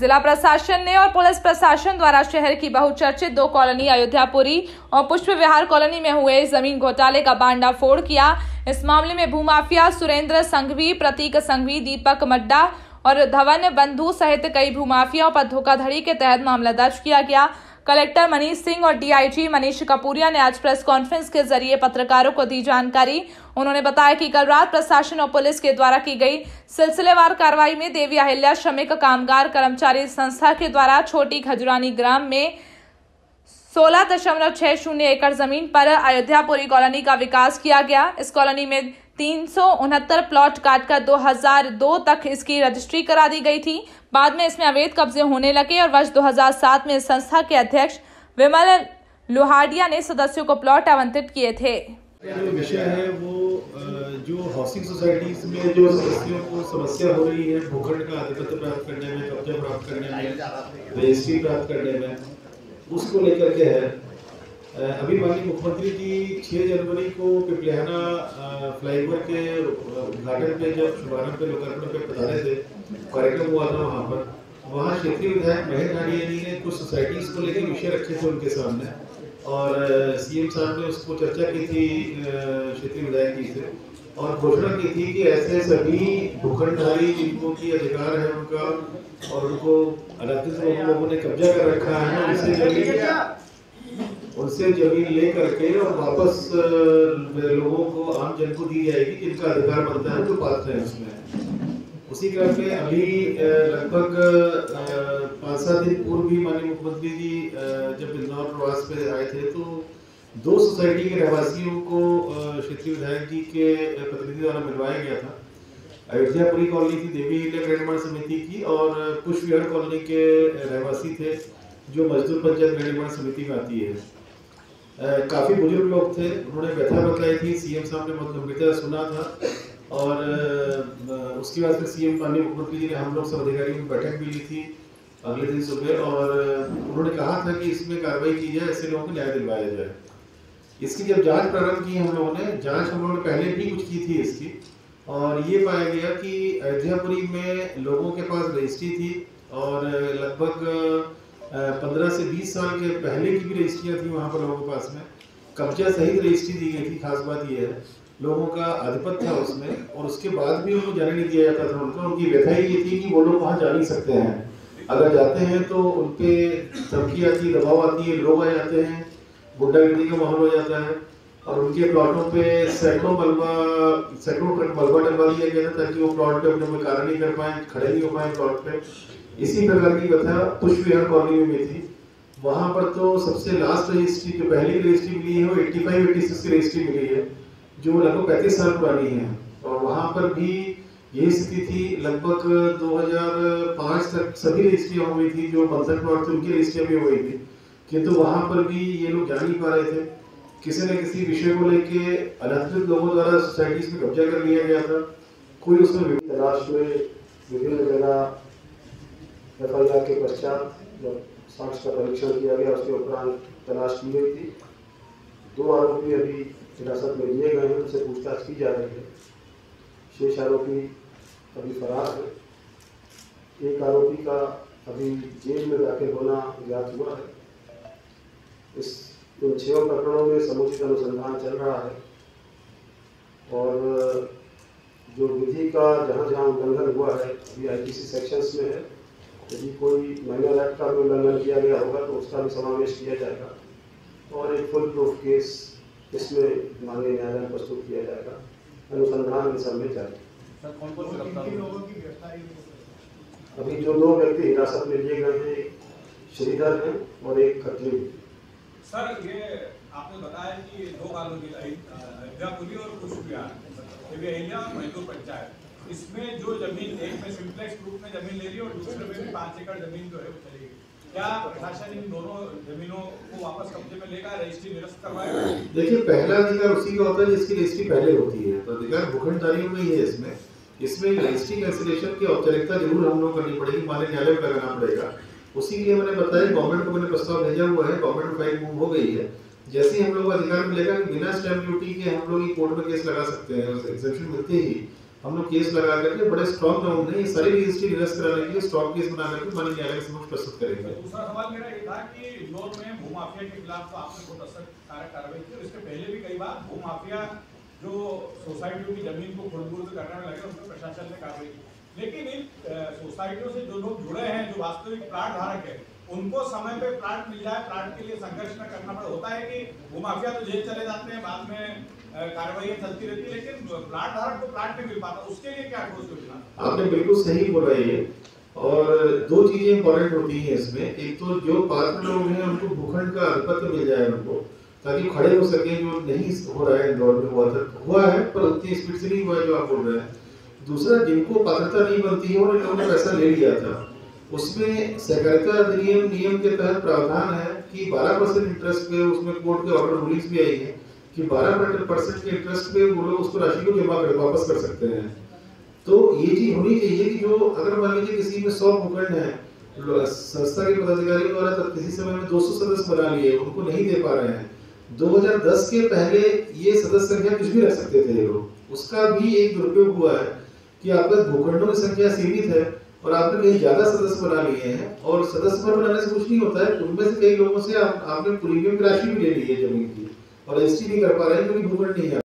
जिला प्रशासन ने और पुलिस प्रशासन द्वारा शहर की बहुचर्चित 2 कॉलोनी अयोध्यापुरी और पुष्प विहार कॉलोनी में हुए जमीन घोटाले का भांडाफोड़ किया। इस मामले में भूमाफिया सुरेंद्र संघवी, प्रतीक संघवी, दीपक मड्डा और धवन बंधु सहित कई भूमाफियाओं पर धोखाधड़ी के तहत मामला दर्ज किया गया। कलेक्टर मनीष सिंह और डीआईजी मनीष कपूरिया ने आज प्रेस कॉन्फ्रेंस के जरिए पत्रकारों को दी जानकारी। उन्होंने बताया कि कल रात प्रशासन और पुलिस के द्वारा की गई सिलसिलेवार कार्रवाई में देवी अहिल्या श्रमिक कामगार कर्मचारी संस्था के द्वारा छोटी खजुरानी ग्राम में 16.60 एकड़ जमीन पर अयोध्यापुरी कॉलोनी का विकास किया गया। इस कॉलोनी में 369 प्लॉट काटकर 2002 तक इसकी रजिस्ट्री करा दी गई थी। बाद में इसमें अवैध कब्जे होने लगे और वर्ष 2007 में संस्था के अध्यक्ष विमल लोहाडिया ने सदस्यों को प्लॉट आवंटित किए थे। जो विषय है वो जो हाउसिंग सोसाइटीज में जो सदस्यों को समस्या हो रही है भूखंड का आधिपत्य प्राप्त करने में, कब्जा प्राप्त करने में, रजिस्ट्री प्राप्त करने में, उसको लेकर के है। अभी माननीय मुख्यमंत्री जी 6 जनवरी को पिपलियाना फ्लाईओवर के उद्घाटन पे जब शुभारंभ पे लोकार्पण पे पधारे थे, कार्यक्रम हुआ था वहाँ क्षेत्रीय विधायक महेंद्र हांडियानी ने कुछ सोसाइटीज को लेकर विषय रखे थे उनके सामने और सीएम साहब ने उसको चर्चा की थी क्षेत्रीय विधायक जी से और घोषणा की थी कि ऐसे सभी भूखंडधारी जिनको की अधिकार है उनका और उनको अनाधिकृत लोगों ने कब्जा कर रखा है उनसे जमीन ले करके और वापस लोगों को, आम जन को दी जाएगी जिनका अधिकार बनता है जो पात्र है उसमें। उसी क्रम में अभी लगभग 5-7 दिन पूर्व भी माननीय मुख्यमंत्री जी जब इंदौर प्रवास पे आए थे तो 2 सोसाइटी के रहवासियों को क्षेत्रीय विधायक जी के प्रतिनिधि द्वारा मिलवाया गया था। अयोध्यापुरी कॉलोनी थी देवी अहिल्या गृह निर्माण समिति की और पुष्प विहार कॉलोनी के रहवासी थे जो मजदूर पंचायत गृह निर्माण समिति में आती है। काफी बुजुर्ग लोग थे, उन्होंने व्यथा बताई थी, सीएम साहब ने बहुत गंभीरता सुना था और उसके बाद फिर सीएम माननीय मुख्यमंत्री जी ने हम लोग सब अधिकारियों की बैठक भी ली थी अगले दिन सुबह और उन्होंने कहा था कि इसमें कार्रवाई की जाए, ऐसे लोगों को न्याय दिलवाया जाए। इसकी जब जांच प्रारंभ की हम लोगों ने, जांच हम लोगों ने पहले भी कुछ की थी इसकी और ये पाया गया कि अयोध्यापुरी में लोगों के पास रजिस्ट्री थी और लगभग 15 से 20 साल के पहले की भी रजिस्ट्रियाँ थी वहाँ पर लोगों के पास में, कब्जा सहित रजिस्ट्री दी गई थी। खास बात यह है लोगों का आधिपत्य था उसमें और उसके बाद भी उनको जाने नहीं दिया जाता था। उनकी व्यथा ये थी कि वो लोग वहाँ जा नहीं सकते हैं, अगर जाते हैं तो उनपे धमकी आती है, दबाव आती है, लोग आ जाते हैं, गुंडागर्दी का माहौल हो जाता है और उनके प्लॉटों पे सैकड़ों ट्रक मलबा डलवा दिया गया था ताकि वो प्लॉट पे अपने कोई कार्य नहीं कर पाए, खड़े नहीं हो पाए प्लॉट पे। इसी प्रकार की कथा पुष्प विहार कॉलोनी में थी। वहां पर तो सबसे लास्ट रजिस्ट्री जो पहली रजिस्ट्री मिली है वो 85-86 की रजिस्ट्री मिली है जो लगभग 35 साल पुरानी है और वहां पर भी यही स्थिति थी। लगभग 2005 तक सभी रजिस्ट्रियां हुई थी, जो बंधक प्लॉट थे उनकी रजिस्ट्रियां भी हुई थी, किंतु वहां पर भी ये लोग जा नहीं पा रहे थे। किसी न किसी विषय को लेके अनाधिकृत लोगों द्वारा सोसाइटीज में कब्जा कर लिया गया था। कोई उसमें तलाश में विभिन्न जगह एफआईआर के पश्चात जब साक्ष्य का परीक्षण किया गया उसके उपरांत तलाश की गई थी। 2 आरोपी अभी हिरासत में लिए गए हैं, उनसे पूछताछ की जा रही है। शेष आरोपी अभी फरार है। एक आरोपी का अभी जेल में दाखिल होना ज्ञात हुआ है। इन 6 प्रकरणों में समुचित अनुसंधान चल रहा है और जो विधि का जहाँ जहाँ उल्लंघन हुआ है अभी आईपीसी सेक्शंस में है। यदि कोई माइनर एक्ट का भी उल्लंघन किया गया होगा तो उसका भी समावेश किया जाएगा और एक फुल प्रूफ केस इसमें माननीय न्यायालय में प्रस्तुत किया जाएगा। अनुसंधान इन सब में जाएगा। अभी जो 2 व्यक्ति हिरासत में लिए गए हैं, एक श्रीधर हैं और एक खत्री। सर ये आपने बताया कि 2 कॉलोनी अयोध्यापुरी और पुष्प विहार देवी अहिल्या और मजदूर पंचायत, इसमें जो जमीन एक में सिंप्लेक्स रूप में जमीन ले रही है और दूसरे में भी 5 एकड़ जमीन जो है वो चलेगी, क्या प्रशासन इन दोनों जमीनों को वापस कब्जे में लेकर रजिस्ट्री निरस्त करवाएगा? देखिए, पहला अधिकार उसी का होता है जिसकी रजिस्ट्री पहले होती है, तो अधिकार भूखंडधारियों में ही है। इसमें रजिस्ट्री कैंसिलेशन की औपचारिकता जरूर हम लोग करनी पड़ेगी, माननीय न्यायालय में लगाना पड़ेगा। उसी के लिए मैंने बताया गवर्नमेंट को मैंने प्रस्ताव भेजा हुआ है, गवर्नमेंट फाइल मूव हो गई है। जैसे ही हम लोग अधिकार मिलेगा कि बिना स्टैंप ड्यूटी के हम लोग कोर्ट में केस लगा सकते हैं, एक्सेप्शन मिलते ही हम लोग केस लगा करके बड़े स्ट्रॉन्ग ग्राउंड में ये सारी रजिस्ट्री निरस्त कराने के लिए स्ट्रॉन्ग केस बना करके माननीय न्यायालय के समक्ष प्रस्तुत करेंगे। दूसरा सवाल मेरा ये था कि इंदौर में भूमाफिया के खिलाफ तो आपने बहुत असरकारक कार्रवाई की, इसके पहले भी कई बार भूमाफिया जो सोसाइटियों की जमीन को खुर्द-बुर्द करने में लगे उसमें प्रशासन ने कार्रवाई की, लेकिन इन सोसाइटियों से जो लोग जुड़े हैं, जो वास्तविक प्लाट धारक है, उनको समय पे प्लाट मिल जाए, प्लाट के लिए संघर्ष न करना पड़े। होता है कि भूमाफिया तो जेल चले जाते हैं, बाद में कार्रवाई चलती रहती है, लेकिन प्लाट धारक को प्लाट नहीं मिल पाता, उसके लिए क्या ठोस योजना? आपने बिल्कुल सही बोला ये, और दो चीजें इंपॉर्टेंट होती हैं इसमें। एक तो जो पात्र लोग हैं उनको भूखंड का अधिपत्य मिल जाए उनको, ताकि खड़े हो सके, जो नहीं हो रहा है इंदौर में हुआ है पर उतनी स्पीड से नहीं हुआ है जो आप बोल रहे हैं। दूसरा, जिनको पात्रता नहीं बनती है और इन लोगों ने पैसा ले लिया था, उसमें सहकारिता अधिनियम नियम के तहत प्रावधान है कि 12% इंटरेस्ट पे, उसमें कोर्ट के ऑर्डर रूलिंग्स भी आई है कि 12% के इंटरेस्ट पे वो लोग उसको राशि को जमा कर वापस कर सकते हैं। तो ये चीज होनी चाहिए कि जो अगर मान लीजिए किसी में 100 भूखंड है, संस्था के पदाधिकारियों द्वारा तब किसी समय में 200 सदस्य बना लिए, उनको नहीं दे पा रहे हैं। 2010 के पहले ये सदस्य संख्या कुछ भी रख सकते थे ये लोग, उसका भी एक दुरुपयोग हुआ है कि आपका भूखंडों की संख्या सीमित है और आपने कहीं ज्यादा सदस्य बना लिए हैं, और सदस्य बनाने से कुछ नहीं होता है। उनमें से कई लोगों से आपने प्रीमियम की राशि भी ले ली है जमीन की और रजिस्ट्री नहीं कर पा रहे हैं क्योंकि भूखंड नहीं है।